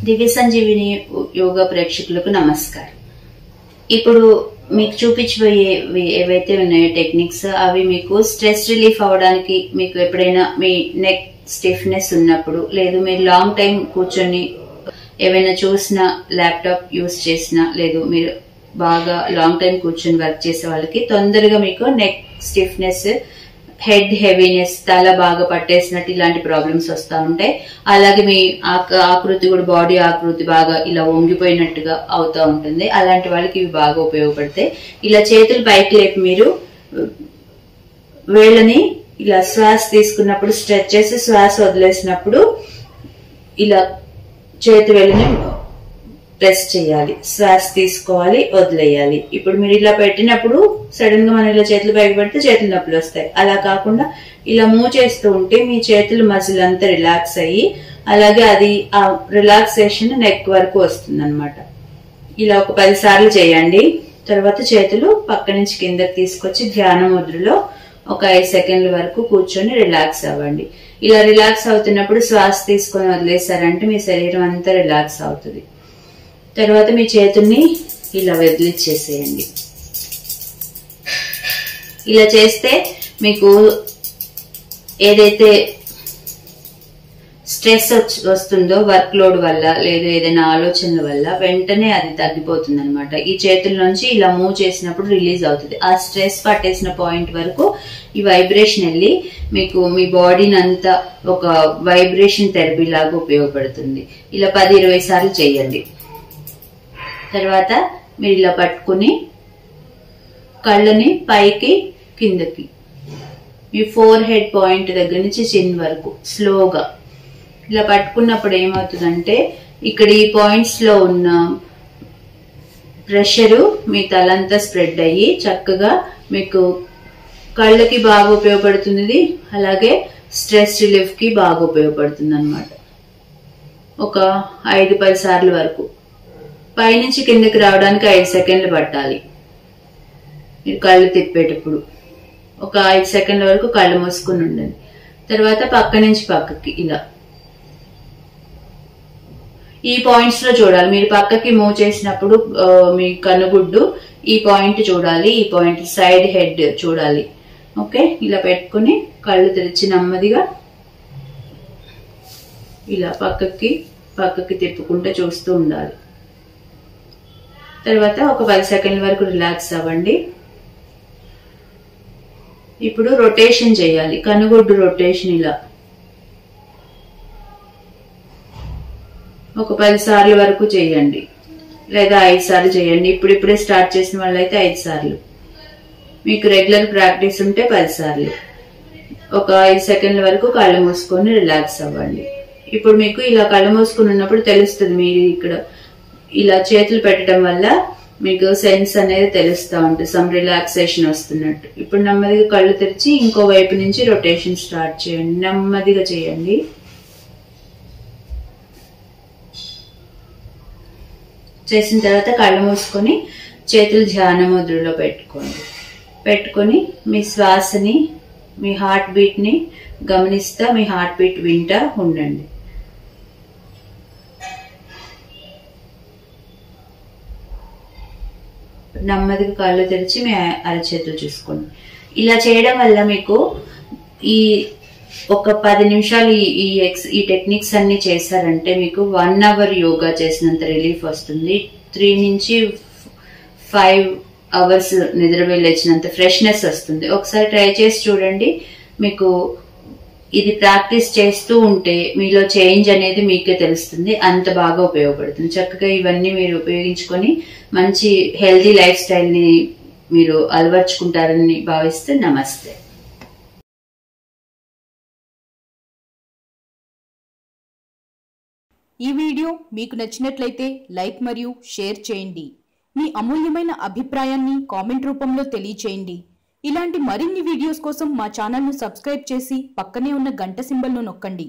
దివ్య సంజీవిని యోగా ప్రేక్షకులకు నమస్కారం. ఇప్పుడు మీకు చూపించబోయే ఏవైతే ఉన్నాయో టెక్నిక్స్ అవి మీకు స్ట్రెస్ రిలీఫ్ అవడానికి, మీకు ఎప్పుడైనా మీ నెక్ స్టిఫ్నెస్ ఉన్నప్పుడు, లేదు మీరు లాంగ్ టైం కూర్చొని ఏవైనా చూసినా, ల్యాప్టాప్ యూస్ చేసినా, లేదు మీరు బాగా లాంగ్ టైం కూర్చొని వర్క్ చేసే వాళ్ళకి తొందరగా మీకు నెక్ స్టిఫ్నెస్, హెడ్ హెవీనెస్, తల బాగా పట్టేసినట్టు ఇలాంటి ప్రాబ్లమ్స్ వస్తూ ఉంటాయి. అలాగే మీ ఆకృతి కూడా, బాడీ ఆకృతి బాగా ఇలా వంగిపోయినట్టుగా అవుతూ ఉంటుంది. అలాంటి వాళ్ళకి ఇవి బాగా ఉపయోగపడతాయి. ఇలా చేతులు పైకి లేపి మీరు వేళ్ళని ఇలా శ్వాస తీసుకున్నప్పుడు స్ట్రెచ్ చేసి శ్వాస వదిలేసినప్పుడు ఇలా చేతి వేళ్ళని ప్రెస్ చేయాలి. శ్వాస తీసుకోవాలి, వదిలేయాలి. ఇప్పుడు మీరు ఇలా పెట్టినప్పుడు సడన్ గా మనం ఇలా చేతులు పైకి పెడితే చేతులు నొప్పులు వస్తాయి. అలా కాకుండా ఇలా మూవ్ చేస్తూ ఉంటే మీ చేతులు మజిల్ అంతా రిలాక్స్ అయ్యి, అలాగే అది ఆ రిలాక్సేషన్ నెక్ వరకు వస్తుంది అనమాట. ఇలా ఒక 10 సార్లు చేయండి. తర్వాత చేతులు పక్క నుంచి కిందకి తీసుకొచ్చి ధ్యాన ముద్రలో ఒక 5 సెకండ్ల వరకు కూర్చొని రిలాక్స్ అవ్వండి. ఇలా రిలాక్స్ అవుతున్నప్పుడు శ్వాస తీసుకొని వదిలేశారంటే మీ శరీరం అంతా రిలాక్స్ అవుతుంది. తర్వాత మీ చేతుల్ని ఇలా వదిలిచ్చేసేయండి. ఇలా చేస్తే మీకు ఏదైతే స్ట్రెస్ వస్తుందో వర్క్ లోడ్ వల్ల, లేదు ఏదైనా ఆలోచనల వల్ల, వెంటనే అది తగ్గిపోతుంది అనమాట. ఈ చేతుల నుంచి ఇలా మూవ్ చేసినప్పుడు రిలీజ్ అవుతుంది. ఆ స్ట్రెస్ పట్టేసిన పాయింట్ వరకు ఈ వైబ్రేషన్ వెళ్ళి మీకు మీ బాడీని అంతా ఒక వైబ్రేషన్ థెరపీ లాగా ఉపయోగపడుతుంది. ఇలా 10-20 సార్లు చేయండి. తర్వాత మీరు ఇలా పట్టుకుని కళ్ళని పైకి కిందకి, మీ ఫోర్ హెడ్ పాయింట్ దగ్గర నుంచి చిన్ వరకు స్లోగా ఇలా పట్టుకున్నప్పుడు ఏమవుతుందంటే, ఇక్కడ ఈ పాయింట్స్ లో ఉన్న ప్రెషరు మీ తలంతా స్ప్రెడ్ అయ్యి చక్కగా మీకు కళ్ళకి బాగా ఉపయోగపడుతుంది. అలాగే స్ట్రెస్ రిలీఫ్ కి బాగా ఉపయోగపడుతుంది అనమాట. ఒక 5-10 సార్లు వరకు. పైనుంచి కిందకి రావడానికి 5 సెకండ్లు పట్టాలి. మీరు కళ్ళు తిప్పేటప్పుడు ఒక 5 సెకండ్ల వరకు కళ్ళు మూసుకుని ఉండండి. తర్వాత పక్క నుంచి పక్కకి ఇలా ఈ పాయింట్స్ లో చూడాలి. మీరు పక్కకి మూవ్ చేసినప్పుడు మీ కనుగుడ్డు ఈ పాయింట్ చూడాలి, ఈ పాయింట్ సైడ్ హెడ్ చూడాలి. ఓకే, ఇలా పెట్టుకుని కళ్ళు తెరిచి నెమ్మదిగా ఇలా పక్కకి తిప్పుకుంటూ చూస్తూ ఉండాలి. తర్వాత ఒక 10 సెకండ్ల వరకు రిలాక్స్ అవ్వండి. ఇప్పుడు రొటేషన్ చేయాలి. కనుగొడ్డు రొటేషన్ ఇలా ఒక 10 సార్లు వరకు చేయండి, లేదా 5 సార్లు చేయండి. ఇప్పుడిప్పుడే స్టార్ట్ చేసిన వాళ్ళైతే 5 సార్లు, మీకు రెగ్యులర్ ప్రాక్టీస్ ఉంటే 10 సార్లు. ఒక 5 సెకండ్ల వరకు కళ్ళు మూసుకొని రిలాక్స్ అవ్వండి. ఇప్పుడు మీకు ఇలా కళ్ళు మూసుకుని ఉన్నప్పుడు తెలుస్తుంది, మీరు ఇక్కడ ఇలా చేతులు పెట్టడం వల్ల మీకు సెన్స్ అనేది తెలుస్తూ ఉంటుంది, సమ్ రిలాక్సేషన్ వస్తున్నట్టు. ఇప్పుడు నెమ్మదిగా కళ్ళు తెరిచి ఇంకో వైపు నుంచి రొటేషన్ స్టార్ట్ చేయండి. నెమ్మదిగా చేయండి. చేసిన తర్వాత కళ్ళు మూసుకొని చేతులు ధ్యాన ముద్రలో పెట్టుకొని మీ శ్వాసని, మీ హార్ట్ బీట్ ని గమనిస్తా, మీ హార్ట్ బీట్ వింటా ఉండండి. నెమ్మదిగా కళ్ళు తెరిచి మీ అరచేతులు చూసుకోండి. ఇలా చేయడం వల్ల మీకు ఈ ఒక 10 నిమిషాలు ఈ టెక్నిక్స్ అన్ని చేశారంటే మీకు 1 అవర్ యోగా చేసినంత రిలీఫ్ వస్తుంది. 3 నుంచి 5 అవర్స్ నిద్ర వెళ్ళొచ్చినంత ఫ్రెష్నెస్ వస్తుంది. ఒకసారి ట్రై చేసి చూడండి. మీకు ఇది ప్రాక్టీస్ చేస్తూ ఉంటే మీలో చేంజ్ అనేది మీకే తెలుస్తుంది. అంత బాగా ఉపయోగపడుతుంది. చక్కగా ఇవన్నీ మీరు ఉపయోగించుకొని మంచి హెల్దీ లైఫ్ స్టైల్ ని మీరు అలవర్చుకుంటారని భావిస్తూ నమస్తే. ఈ వీడియో మీకు నచ్చినట్లయితే లైక్ మరియు షేర్ చేయండి. మీ అమూల్యమైన అభిప్రాయాన్ని కామెంట్ రూపంలో తెలియచేయండి. ఇలాంటి మరిన్ని వీడియోస్ కోసం మా ఛానల్ను సబ్స్క్రైబ్ చేసి పక్కనే ఉన్న గంట సింబల్ను నొక్కండి.